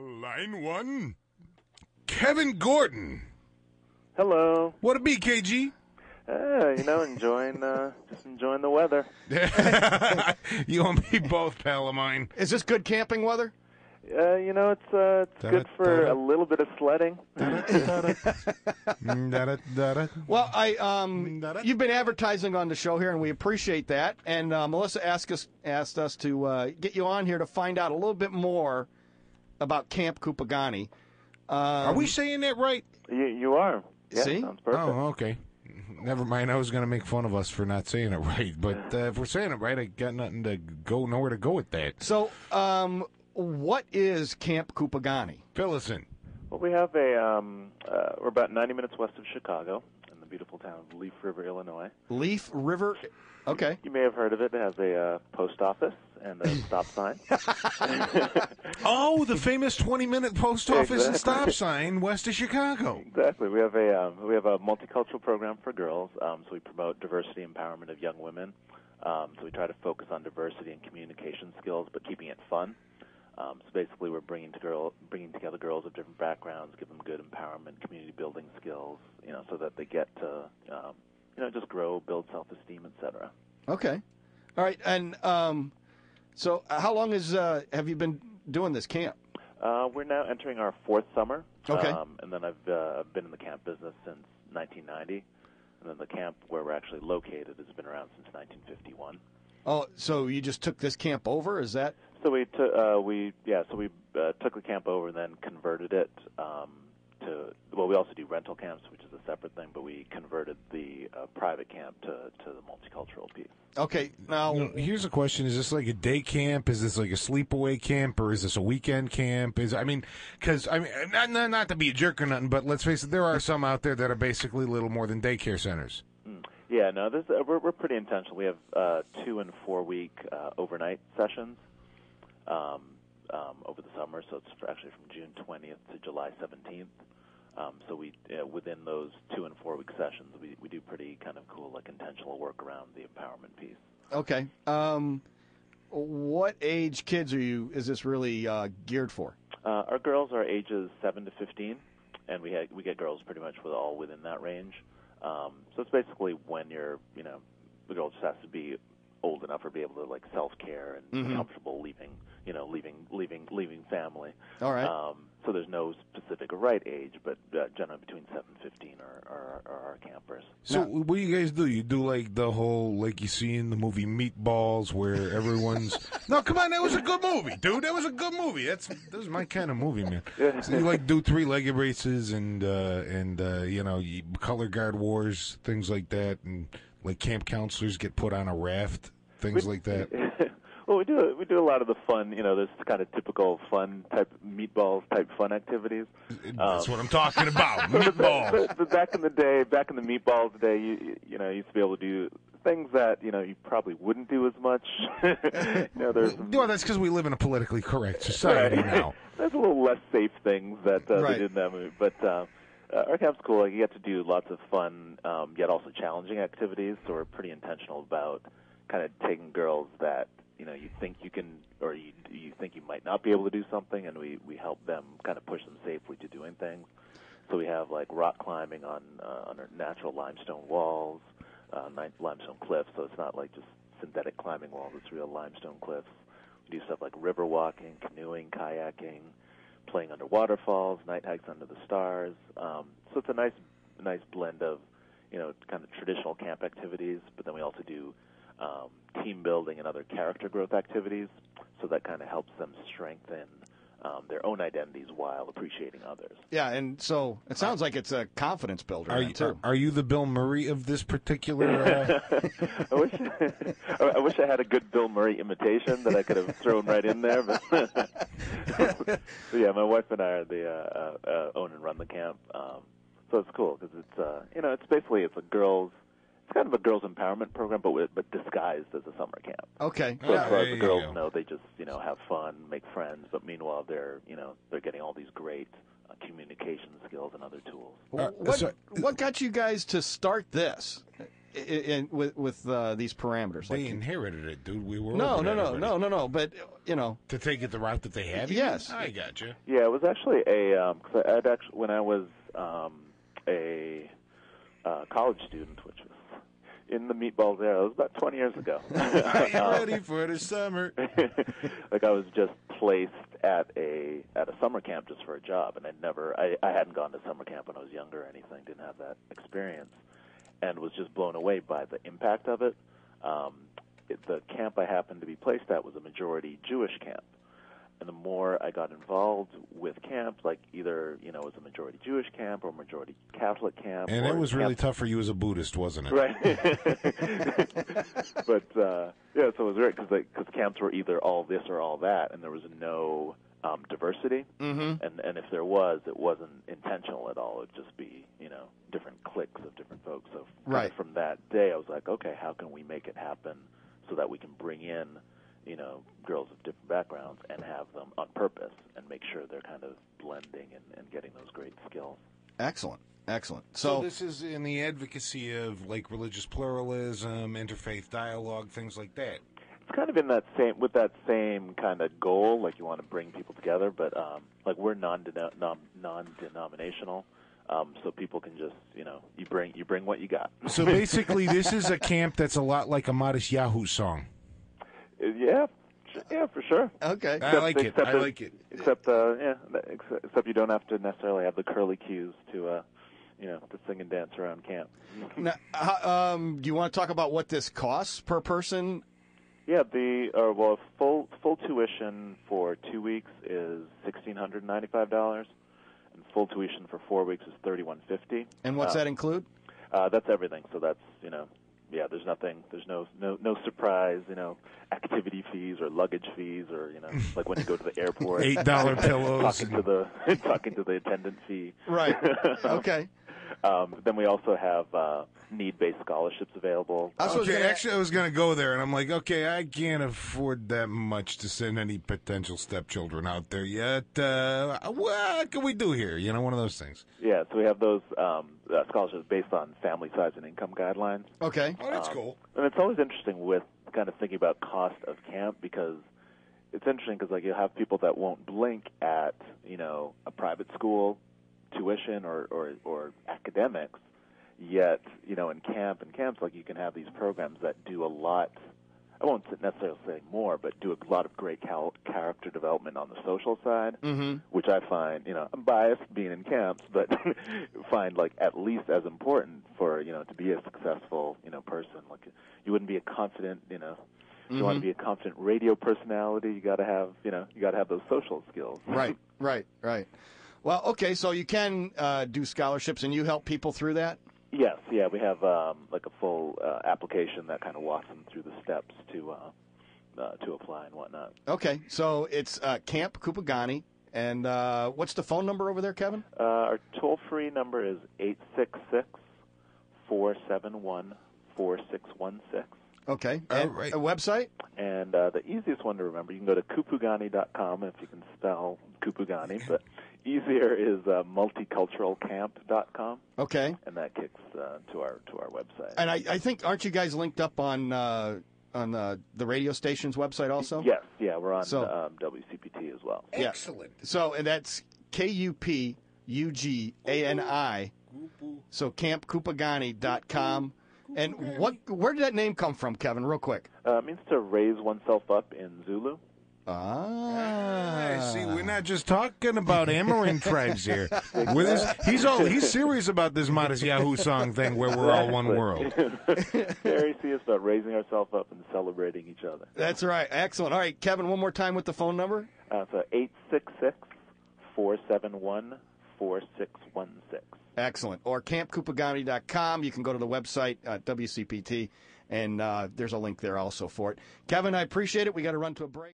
Line one, Kevin Gordon. Hello. What a BKG? Just enjoying the weather. You and me both, pal of mine. Is this good camping weather? It's good for a little bit of sledding. Well, you've been advertising on the show here, and we appreciate that. And Melissa asked us to get you on here to find out a little bit more about Camp Kupugani. Are we saying that right? You are. Yeah, See? sounds perfect. Oh, okay. Never mind. I was going to make fun of us for not saying it right, but if we're saying it right, I got nowhere to go with that. So, what is Camp Kupugani? Fill us in. Well, we have we're about 90 minutes west of Chicago in the beautiful town of Leaf River, Illinois. Leaf River? Okay. You may have heard of it. It has a post office and a stop sign. Oh, the famous 20-minute post office and stop sign west of Chicago. Exactly. We have a multicultural program for girls. So we promote diversity empowerment of young women. So we try to focus on diversity and communication skills, but keeping it fun. So basically, we're bringing together girls of different backgrounds, give them good empowerment, community building skills, so that they get to, just grow, build self-esteem, etc. Okay. All right. And so how long have you been doing this camp? We're now entering our fourth summer. Okay. And then I've been in the camp business since 1990. And then the camp where we're actually located has been around since 1951. Oh, so you just took this camp over? Is that? So we took the camp over and then converted it to. Well, we also do rental camps, which is a separate thing, but we converted the private camp to the multicultural piece. Okay. Now, here's a question: is this like a day camp? Is this like a sleepaway camp, or is this a weekend camp? Not to be a jerk or nothing, but let's face it, there are some out there that are basically little more than daycare centers. Yeah, no, we're pretty intentional. We have 2 and 4 week overnight sessions over the summer, so it's actually from June 20th to July 17th. So we within those 2 and 4 week sessions, we do pretty kind of cool, like intentional work around the empowerment piece. Okay. What age kids is this really geared for? Our girls are ages 7 to 15, and we get girls pretty much all within that range. So it's basically when the girl just has to be old enough or be able to like self-care and be comfortable leaving family. All right. So there's no specific right age, but generally between 7 and 15 are our campers. So what do you guys do? You do like the whole, like you see in the movie Meatballs, where everyone's no, come on, that was a good movie, dude. That was a good movie. That was my kind of movie, man. So you like do 3-legged races and color guard wars, things like that, and like camp counselors get put on a raft, things like that. Well, we do a lot of the fun, this kind of typical fun type Meatballs type fun activities. That's what I'm talking about, Meatballs. But back in the Meatballs day, you used to be able to do things that you probably wouldn't do as much. Well, that's because we live in a politically correct society now. There's a little less safe things that they did in that movie, but. Our camp's cool. Like, you get to do lots of fun, yet also challenging activities. So we're pretty intentional about kind of taking girls that you think you can, or you think you might not be able to do something, and we help them kind of push them safely to doing things. So we have like rock climbing on natural limestone walls, limestone cliffs. So it's not like just synthetic climbing walls; it's real limestone cliffs. We do stuff like river walking, canoeing, kayaking. Playing under waterfalls, night hikes under the stars. So it's a nice blend of, kind of traditional camp activities, but then we also do team building and other character growth activities. So that kind of helps them strengthen their own identities while appreciating others. Yeah, and so it sounds like it's a confidence builder. Are you the Bill Murray of this particular? I wish I had a good Bill Murray imitation that I could have thrown right in there. But yeah, my wife and I are the own and run the camp, so it's cool because it's basically it's kind of a girls empowerment program, but disguised as a summer camp. Okay. So as far as the girls know, they just have fun, make friends, but meanwhile they're getting all these great communication skills and other tools. What got you guys to start this? with these parameters? They inherited it, dude. We were no. But to take it the route that they have. Yes, I got you. Yeah, it was actually because I'd actually when I was a college student, which was in the meatballs era. It was about 20 years ago. Are you ready for the summer? Like I was just placed at a summer camp just for a job, and I hadn't gone to summer camp when I was younger or anything. Didn't have that experience, and was just blown away by the impact of it. The camp I happened to be placed at was a majority Jewish camp. And the more I got involved with camps, like either, it was a majority Jewish camp or a majority Catholic camp. And it was really tough for you as a Buddhist, wasn't it? Right. But, so it was great because camps were either all this or all that, and there was no diversity. Mm-hmm. And if there was, it wasn't intentional at all. It would just be, different cliques of different folks. So from that day, I was like, okay, how can we make it happen so that we can bring in girls of different backgrounds and have them on purpose and make sure they're kind of blending and getting those great skills. Excellent. So this is in the advocacy of like religious pluralism, interfaith dialogue, things like that. It's kind of in that same kind of goal, like you want to bring people together, but like we're non-denominational. So people can just, you bring what you got. So basically, this is a camp that's a lot like a Mighthy House song. Yeah, for sure. Okay, I like it. Except you don't have to necessarily have the curly cues to sing and dance around camp. Now, do you want to talk about what this costs per person? Yeah, full tuition for 2 weeks is $1,695, and full tuition for 4 weeks is $3,150. And what's that include? That's everything. So that's there's nothing. There's no surprise, activity fees or luggage fees or like when you go to the airport, $8 pillows, talking to the attendant fee. Right. Okay. Then we also have need-based scholarships available. I was going to go there, and I'm like, okay, I can't afford that much to send any potential stepchildren out there yet. What can we do here? One of those things. Yeah, so we have those scholarships based on family size and income guidelines. Okay. Oh, that's cool. And it's always interesting with kind of thinking about cost of camp because it's interesting because like you'll have people that won't blink at a private school tuition or academics, yet in camps like you can have these programs that do a lot. I won't necessarily say more, but do a lot of great character development on the social side, mm-hmm. which I find, I'm biased being in camps, but find like at least as important for, to be a successful, person. Like you wouldn't be a confident, if mm-hmm. you want to be a confident radio personality, you got to have, those social skills. Right. Well, okay, so you can do scholarships, and you help people through that? Yes, yeah, we have like a full application that kind of walks them through the steps to apply and whatnot. Okay, so it's Camp Kupugani, and what's the phone number over there, Kevin? Our toll-free number is 866-471-4616. Okay, and right. A website? And the easiest one to remember, you can go to kupugani.com if you can spell Kupugani, but easier is multiculturalcamp.com. Okay. And that kicks to our website. And I think, aren't you guys linked up on the radio station's website also? Yes, yeah, we're on WCPT as well. Excellent. Yeah. So, and that's KUPUGANI. So campkupugani.com. And where did that name come from, Kevin, real quick? It means to raise oneself up in Zulu. See, we're not just talking about Amarin tribes here. He's serious about this Modest Yahoo song thing where we're all one world. Very serious about raising ourselves up and celebrating each other. That's right. Excellent. All right, Kevin, one more time with the phone number. So 866-471-4616. Excellent. Or campkupugani.com. You can go to the website, WCPT, and there's a link there also for it. Kevin, I appreciate it. We got to run to a break.